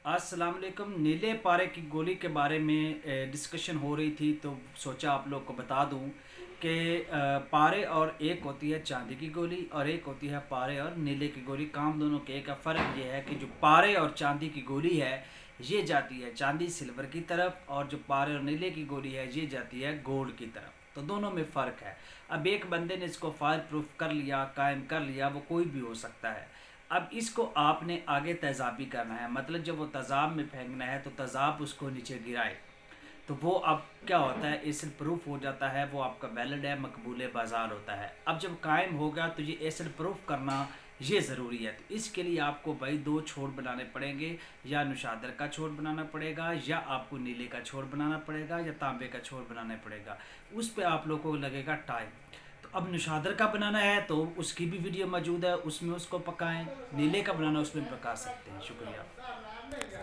अस्सलाम वालेकुम। नीले पारे की गोली के बारे में डिस्कशन हो रही थी, तो सोचा आप लोग को बता दूं कि पारे और एक होती है चांदी की गोली और एक होती है पारे और नीले की गोली। काम दोनों के एक है। फ़र्क ये है कि जो पारे और चांदी की गोली है ये जाती है चांदी सिल्वर की तरफ, और जो पारे और नीले की गोली है ये जाती है गोल्ड की तरफ। तो दोनों में फ़र्क है। अब एक बंदे ने इसको फायर प्रूफ कर लिया, कायम कर लिया, वो कोई भी हो सकता है। अब इसको आपने आगे तेज़ाबी करना है, मतलब जब वो तेज़ाब में फेंकना है तो तेज़ाब उसको नीचे गिराए, तो वो अब क्या होता है, एसिड प्रूफ हो जाता है, वो आपका वैलिड है, मकबूल बाज़ार होता है। अब जब कायम होगा तो ये एसिड प्रूफ करना ये ज़रूरी है। तो इसके लिए आपको भाई दो छोर बनाने पड़ेंगे, या नुशादर का छोर बनाना पड़ेगा, या आपको नीले का छोर बनाना पड़ेगा, या तांबे का छोर बनाना पड़ेगा। उस पर आप लोगों को लगेगा टाइम। तो अब निशादर का बनाना है तो उसकी भी वीडियो मौजूद है, उसमें उसको पकाएं। नीले का बनाना उसमें पका सकते हैं। शुक्रिया।